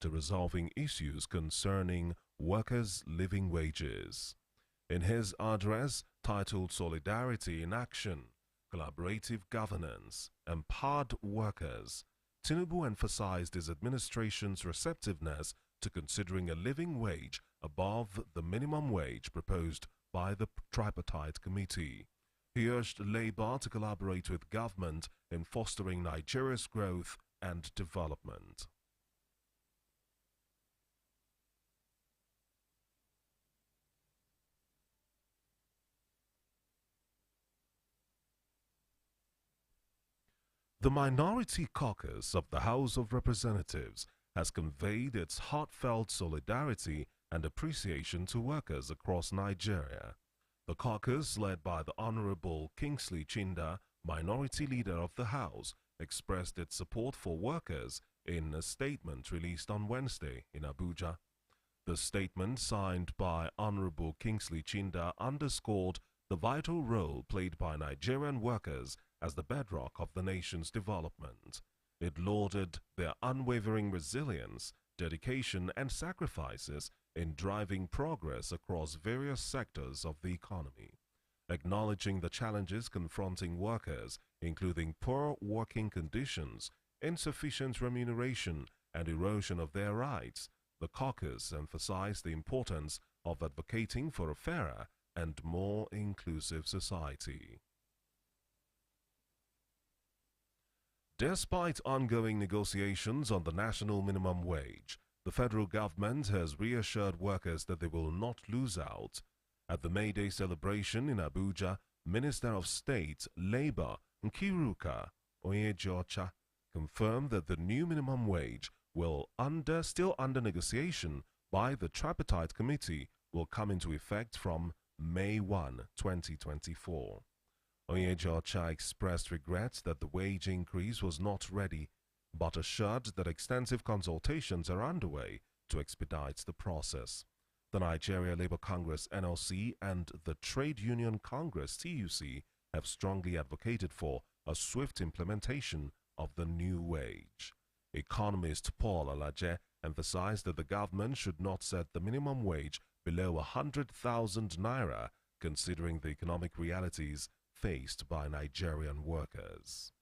to resolving issues concerning workers' living wages. In his address titled Solidarity in Action, Collaborative Governance, Empowered Workers, Tinubu emphasized his administration's receptiveness to considering a living wage above the minimum wage proposed by the tripartite committee. He urged Labour to collaborate with government in fostering Nigeria's growth and development. The Minority Caucus of the House of Representatives has conveyed its heartfelt solidarity and appreciation to workers across Nigeria. The caucus, led by the Honorable Kingsley Chinda, Minority Leader of the House, expressed its support for workers in a statement released on Wednesday in Abuja. The statement, signed by Honorable Kingsley Chinda, underscored the vital role played by Nigerian workers as the bedrock of the nation's development. It lauded their unwavering resilience, dedication, and sacrifices in driving progress across various sectors of the economy. Acknowledging the challenges confronting workers, including poor working conditions, insufficient remuneration, and erosion of their rights, the caucus emphasized the importance of advocating for a fairer and more inclusive society. Despite ongoing negotiations on the national minimum wage, the federal government has reassured workers that they will not lose out. At the May Day celebration in Abuja, Minister of State, Labour, Nkiruka Onyejocha, confirmed that the new minimum wage still under negotiation by the tripartite committee will come into effect from May 1, 2024. Onyejocha expressed regret that the wage increase was not ready, but assured that extensive consultations are underway to expedite the process. The Nigeria Labour Congress (NLC) and the Trade Union Congress (TUC) have strongly advocated for a swift implementation of the new wage. Economist Paul Alaje emphasized that the government should not set the minimum wage below 100,000 naira, considering the economic realities faced by Nigerian workers.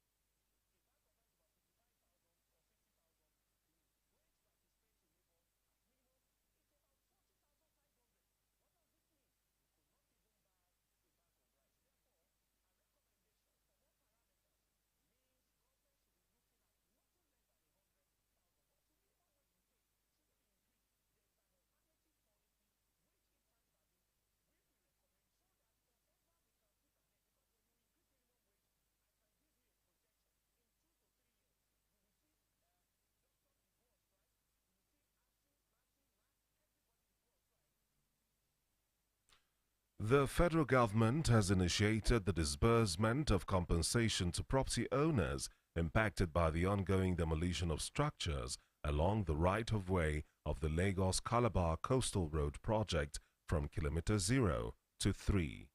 The federal government has initiated the disbursement of compensation to property owners impacted by the ongoing demolition of structures along the right-of-way of the Lagos-Calabar Coastal Road project from Kilometer 0 to 3.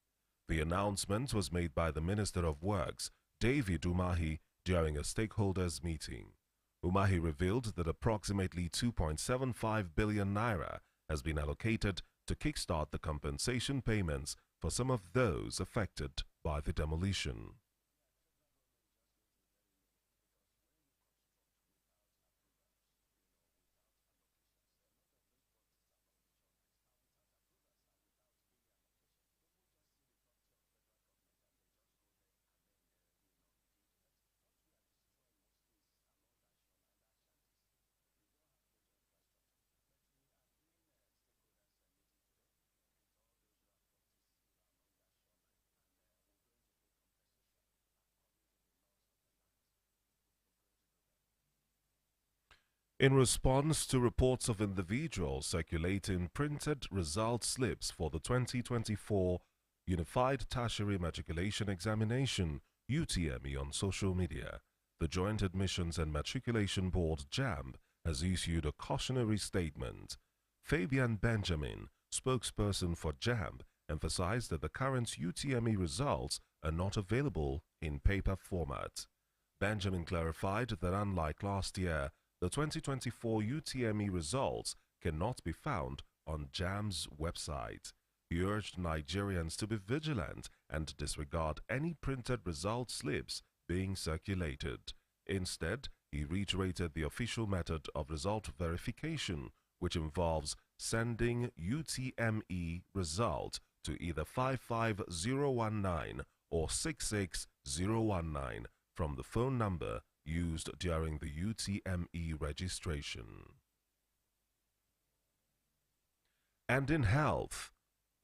The announcement was made by the Minister of Works, David Umahi, during a stakeholders meeting. Umahi revealed that approximately 2.75 billion naira has been allocated to kickstart the compensation payments for some of those affected by the demolition. In response to reports of individuals circulating printed result slips for the 2024 Unified Tertiary Matriculation Examination (UTME) on social media, the Joint Admissions and Matriculation Board (JAMB) has issued a cautionary statement. Fabian Benjamin, spokesperson for JAMB, emphasized that the current UTME results are not available in paper format. Benjamin clarified that unlike last year, the 2024 UTME results cannot be found on JAMB's website. He urged Nigerians to be vigilant and disregard any printed result slips being circulated. Instead, he reiterated the official method of result verification, which involves sending UTME result to either 55019 or 66019 from the phone number used during the UTME registration. And in health,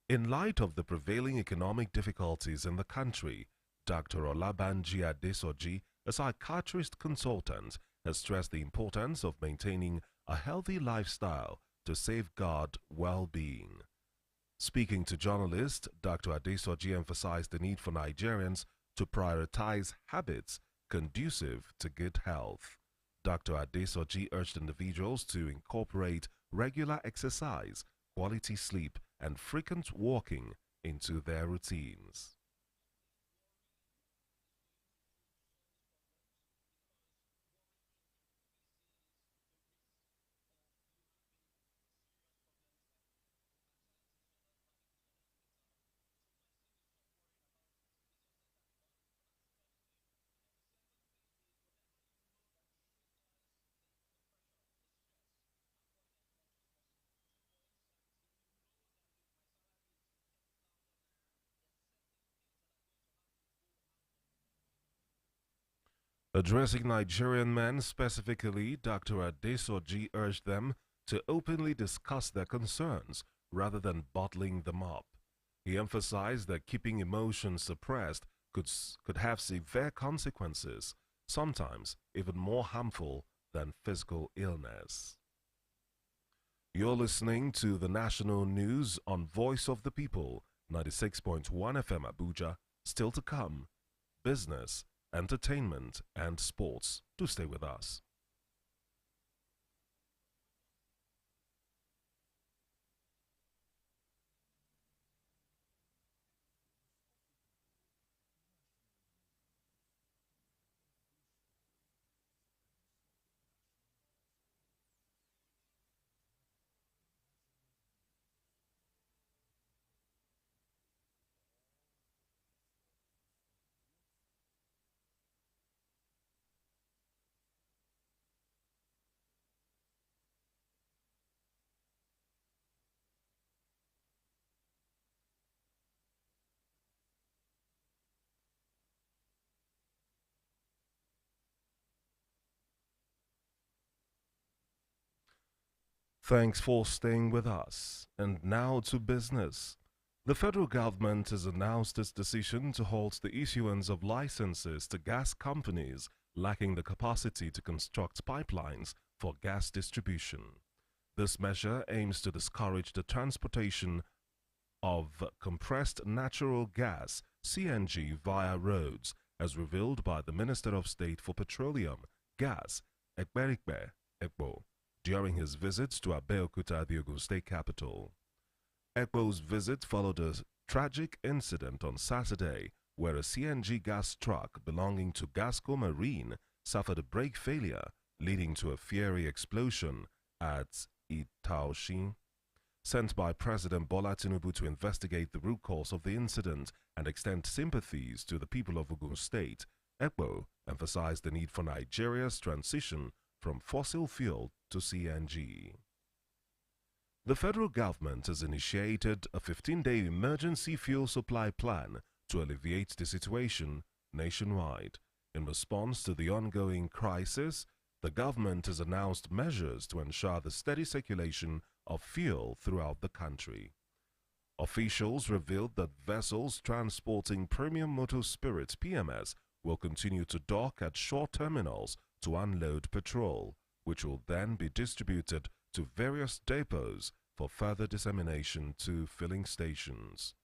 in light of the prevailing economic difficulties in the country, Dr. Olabanji Adesoji, a psychiatrist consultant, has stressed the importance of maintaining a healthy lifestyle to safeguard well-being. Speaking to journalists, Dr. Adesoji emphasized the need for Nigerians to prioritize habits conducive to good health. Dr. Adesoji urged individuals to incorporate regular exercise, quality sleep, and frequent walking into their routines. Addressing Nigerian men specifically, Dr. Adesoji urged them to openly discuss their concerns rather than bottling them up. He emphasized that keeping emotions suppressed could have severe consequences, sometimes even more harmful than physical illness. You're listening to the national news on Voice of the People, 96.1 FM Abuja. Still to come, business, entertainment, and sports. Do stay with us. Thanks for staying with us. And now to business. The federal government has announced its decision to halt the issuance of licenses to gas companies lacking the capacity to construct pipelines for gas distribution. This measure aims to discourage the transportation of compressed natural gas (CNG) via roads, as revealed by the Minister of State for Petroleum, Gas, Ekperikpe Ekpo, during his visit to Abeokuta, the Ogun State capital. Ekpo's visit followed a tragic incident on Saturday where a CNG gas truck belonging to Gasco Marine suffered a brake failure, leading to a fiery explosion at Itaoshin. Sent by President Bola Tinubu to investigate the root cause of the incident and extend sympathies to the people of Ogun State, Ekpo emphasized the need for Nigeria's transition from fossil fuel to CNG. The federal government has initiated a 15-day emergency fuel supply plan to alleviate the situation nationwide. In response to the ongoing crisis, the government has announced measures to ensure the steady circulation of fuel throughout the country. Officials revealed that vessels transporting premium motor spirits (PMS) will continue to dock at shore terminals to unload petrol, which will then be distributed to various depots for further dissemination to filling stations.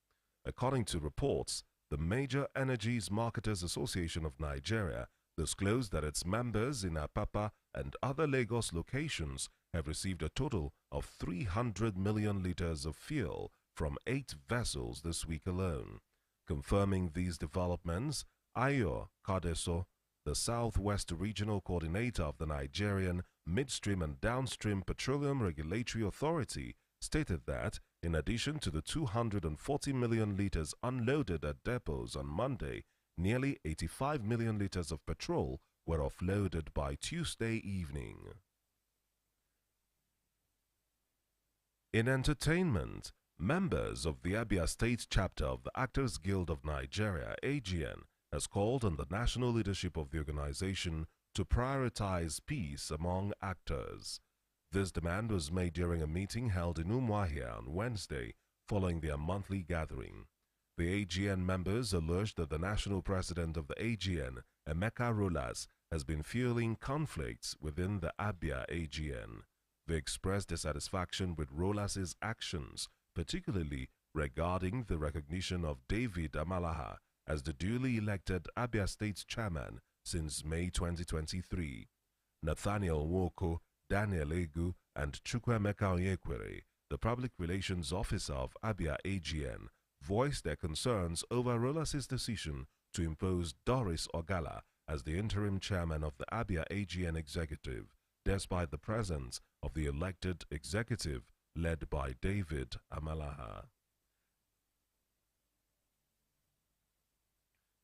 According to reports, the Major Energies Marketers Association of Nigeria disclosed that its members in Apapa and other Lagos locations have received a total of 300 million liters of fuel from 8 vessels this week alone. Confirming these developments, Ayo Kadeso, the Southwest Regional Coordinator of the Nigerian Midstream and Downstream Petroleum Regulatory Authority stated that, in addition to the 240 million litres unloaded at depots on Monday, nearly 85 million litres of petrol were offloaded by Tuesday evening. In entertainment, members of the Abia State chapter of the Actors Guild of Nigeria, AGN, has called on the national leadership of the organization to prioritize peace among actors. This demand was made during a meeting held in Umuahia on Wednesday following their monthly gathering. The AGN members alleged that the national president of the AGN, Emeka Rolas, has been fueling conflicts within the Abia AGN. They expressed dissatisfaction with Rolas's actions, particularly regarding the recognition of David Amalaha as the duly elected Abia State chairman since May 2023. Nathaniel Nwoko, Daniel Egu, and Chukwuemeka Onyekwere, the public relations officer of Abia AGN, voiced their concerns over Rolas's decision to impose Doris Ogala as the interim chairman of the Abia AGN executive, despite the presence of the elected executive led by David Amalaha.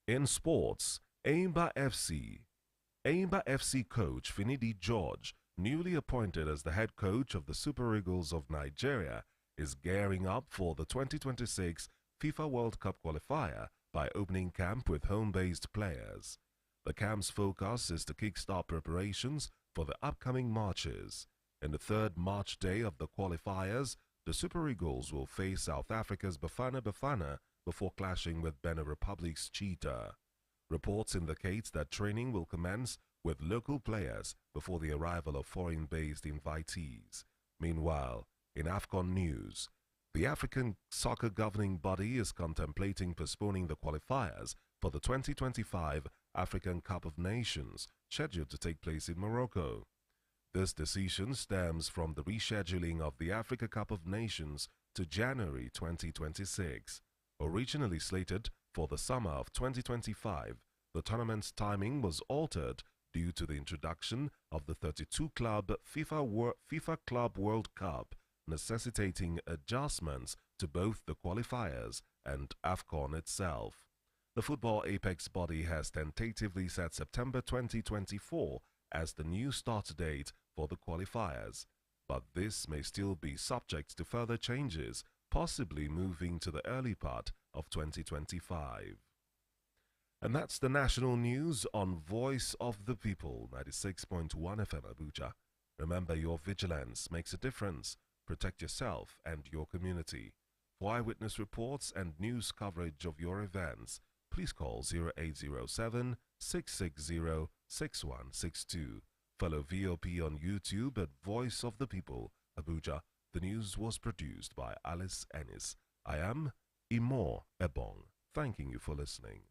In sports, Eimba FC coach Finidi George, newly appointed as the head coach of the Super Eagles of Nigeria, is gearing up for the 2026 FIFA World Cup qualifier by opening camp with home-based players. The camp's focus is to kickstart preparations for the upcoming matches. In the third match day of the qualifiers, the Super Eagles will face South Africa's Bafana Bafana before clashing with Benin Republic's Cheetah. Reports indicate that training will commence with local players before the arrival of foreign-based invitees. Meanwhile, in AFCON news, the African Soccer Governing Body is contemplating postponing the qualifiers for the 2025 African Cup of Nations, scheduled to take place in Morocco. This decision stems from the rescheduling of the Africa Cup of Nations to January 2026. Originally slated for the summer of 2025, the tournament's timing was altered due to the introduction of the 32-club FIFA Club World Cup, necessitating adjustments to both the qualifiers and AFCON itself. The Football Apex body has tentatively set September 2024 as the new start date for the qualifiers, but this may still be subject to further changes, possibly moving to the early part of 2025. And that's the national news on Voice of the People, 96.1 FM Abuja. Remember, your vigilance makes a difference. Protect yourself and your community. For eyewitness reports and news coverage of your events, please call 0807 660 6162. Follow VOP on YouTube at Voice of the People, Abuja. The news was produced by Alice Ennis. I am Imo Ebong, thanking you for listening.